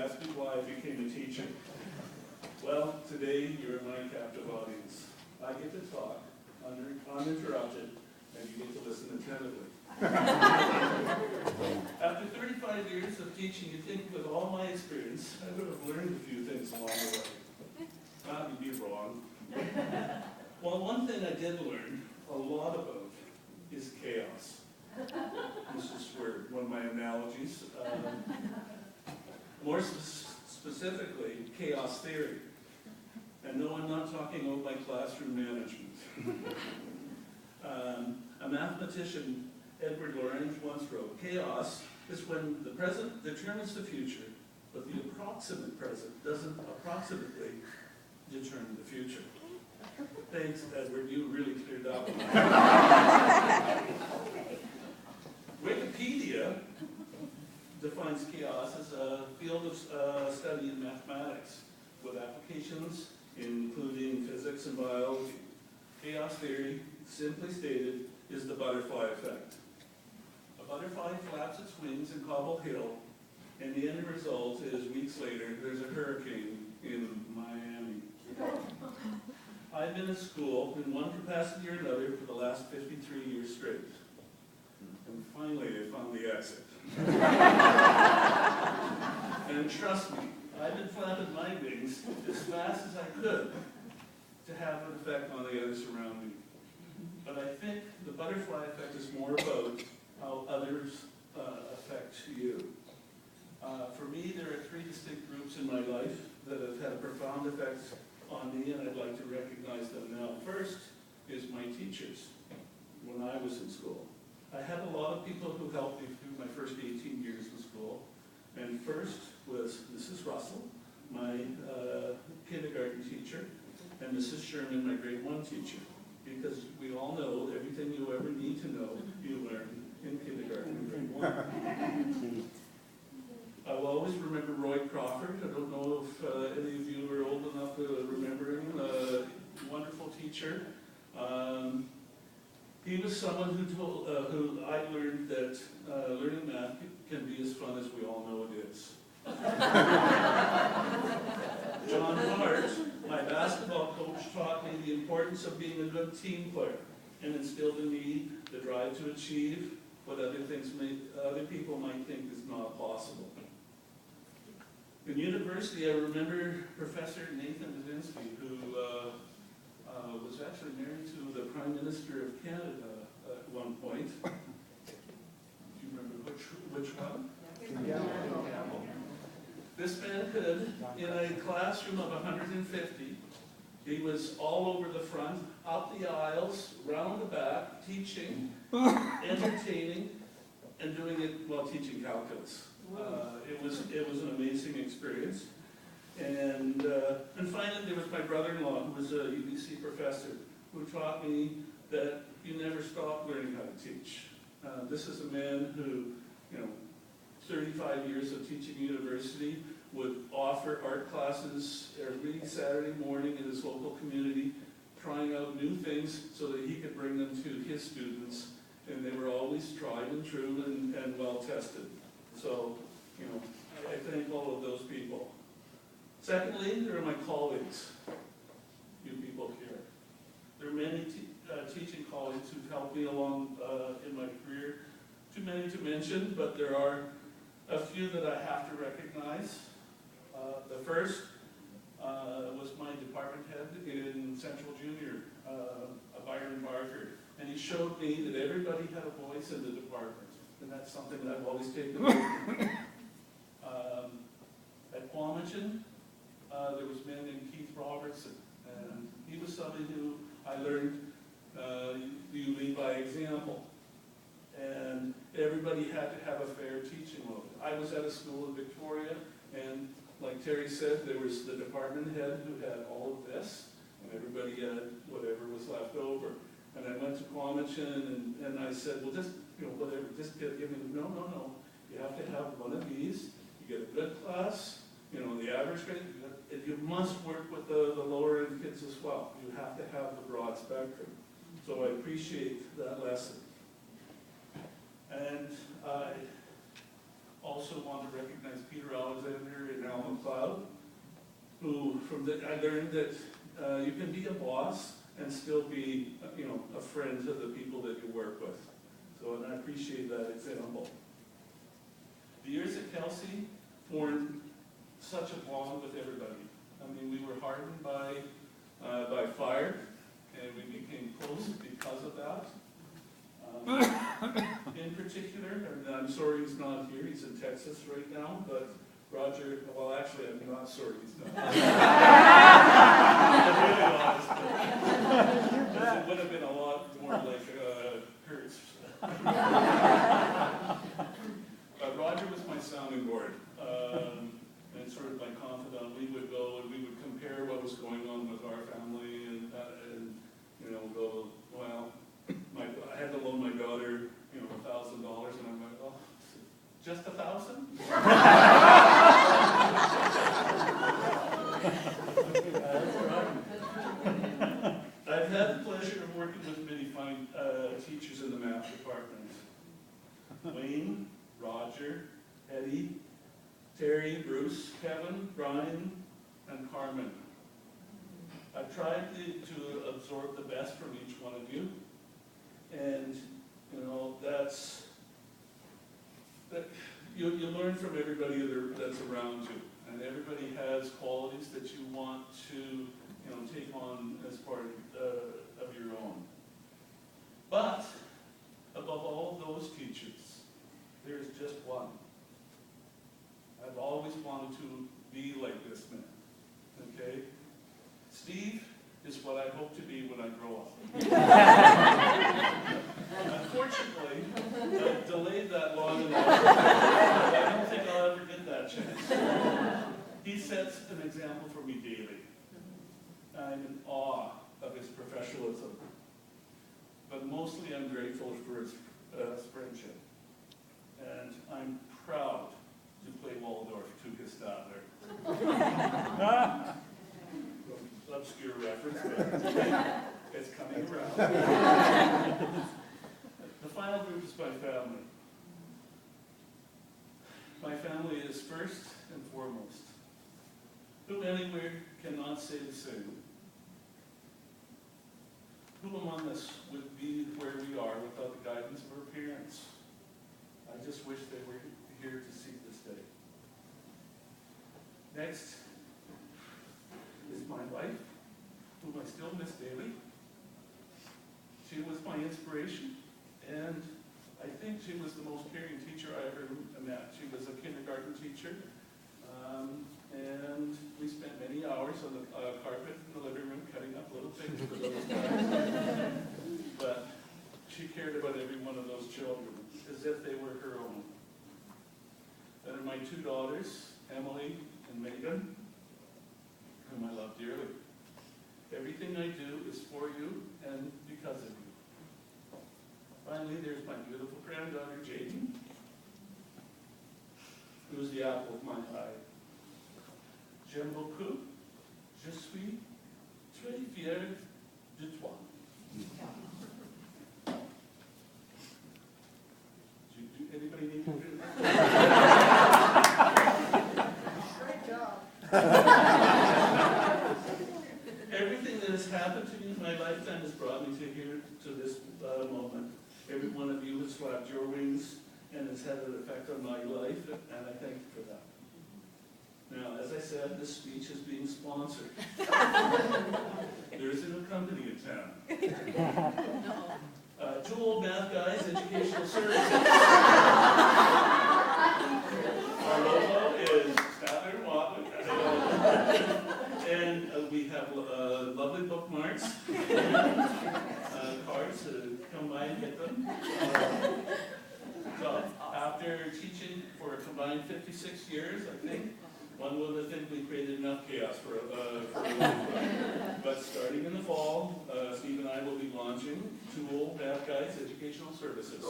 asked me why I became a teacher. Well, today you're my captive audience. I get to talk uninterrupted, and you get to listen attentively. After 35 years of teaching, you'd think with all my experience, I would have learned a few things along the way. You'd be wrong. Well, one thing I did learn a lot about is chaos. This is where one of my analogies, more specifically, chaos theory. And no, I'm not talking about my classroom management. A mathematician, Edward Lorenz, once wrote, chaos is when the present determines the future, but the approximate present doesn't approximately determine the future. Thanks, Edward, you really cleared up. Wikipedia defines chaos as a field of study in mathematics with applications including physics and biology. Chaos theory, simply stated, is the butterfly effect. A butterfly flaps its wings in Cobble Hill, and the end result is weeks later there's a hurricane in Miami. I've been at school in one capacity or another for the last 53 years straight. And finally I found the exit. And trust me, I've been flapping my wings as fast as I could to have an effect on the others around me. But I think the butterfly effect is more about how others affect you. For me, there are three distinct groups in my life that have had a profound effect on me, and I'd like to recognize them now. First is my teachers when I was in school. I had a lot of people who helped me through my first 18 years in school. And first was Mrs. Russell, my kindergarten teacher, and Mrs. Sherman, my grade 1 teacher. Because we all know everything you ever need to know, you learn in kindergarten and grade 1. I will always remember Roy Crawford. I don't know if any of you are old enough to remember him. A wonderful teacher. He was someone who I learned that learning math can be as fun as we all know it is. John Hart, my basketball coach, taught me the importance of being a good team player and instilled in me the drive to achieve what other people might think is not possible. In university, I remember Professor Nathan Davinsky, who was actually married to the Prime Minister of Canada at one point. Do you remember which one? Campbell. This man could, in a classroom of 150, he was all over the front, up the aisles, round the back, teaching, entertaining, and doing it while teaching calculus. It was an amazing experience. And finally, there was my brother-in-law, who was a UBC professor, who taught me that you never stop learning how to teach. This is a man who, 35 years of teaching university, would offer art classes every Saturday morning in his local community, trying out new things so that he could bring them to his students, and they were always tried and true and well tested. So, I thank all of those people. Secondly, there are my colleagues, you people here. There are many teaching colleagues who've helped me along in my career. Too many to mention, but there are a few that I have to recognize. The first was my department head in Central Junior, Byron Barker. And he showed me that everybody had a voice in the department. And that's something that I've always taken away. At Quamachen, there was a man named Keith Robertson. And he was somebody who I learned you lead by example. And everybody had to have a fair teaching load. I was at a school in Victoria, and like Terry said, there was the department head who had all of this, and everybody had whatever was left over. And I went to Quamachen, and I said, well, just, whatever, just give me, no. You have to have one of these. You get a good class, the average grade. You must work with the lower end kids as well. You have to have the broad spectrum. So I appreciate that lesson. And I also also want to recognize Peter Alexander and Al McLeod, who I learned that you can be a boss and still be, a friend to the people that you work with. So, and I appreciate that example. The years at Kelsey formed such a bond with everybody. I mean, we were hardened by fire, and we became close because of that. In particular, and I'm sorry he's not here, he's in Texas right now, but Roger, well actually I'm not sorry he's not. I'm really honest, because it would have been a lot more like Kurt's. Roger was my sounding board, and sort of my confidant. We would go and we would compare what was going on with our family and go, well, I had to loan my daughter, $1,000, and I'm like, oh, just $1,000? I've had the pleasure of working with many fine teachers in the math department. Wayne, Roger, Eddie, Terry, Bruce, Kevin, Brian, and Carmen. I've tried to absorb the best from each one of you, and you learn from everybody that's around you, and everybody has qualities that you want to take on as part of your own. But above all those teachers, there's just one. I've always wanted to be like this man. Okay? Steve is what I hope to be when I grow up. Unfortunately, I delayed that long enough. I don't think I'll ever get that chance. He sets an example for me daily. I'm in awe of his professionalism. But mostly I'm grateful for his friendship. And I'm proud to play Waldorf to his Stadler. Obscure reference, but it's coming around. The final group is my family. My family is first and foremost. Who anywhere cannot say the same? Who among us would be where we are without the guidance of our parents? I just wish they were here to see this day. Next is my wife, whom I still miss daily. She was my inspiration, and I think she was the most caring teacher I ever met. She was a kindergarten teacher, and we spent many hours on the carpet in the living room cutting up little things for those guys. But she cared about every one of those children as if they were her own. Then are my two daughters, Emily and Megan, whom I love dearly. Everything I do is for you and because of you. Finally, there's my beautiful granddaughter, Jaden, who's the apple of my eye. J'aime beaucoup. Je suis très fier de toi. Anybody need to do that? Great job. Everything that has happened to me in my lifetime has brought me to this moment. Every one of you has flapped your wings and has had an effect on my life, and I thank you for that. Now, as I said, this speech is being sponsored. There is a new company in town. Two Old Math Guys Educational Services. Our logo is Stadler and Watling. And we have lovely bookmarks, cards to come by and get them. So, after teaching for a combined 56 years, I think, one would think we created enough chaos for a long time. But starting in the fall, Steve and I will be launching Two Old Math Guys Educational Services.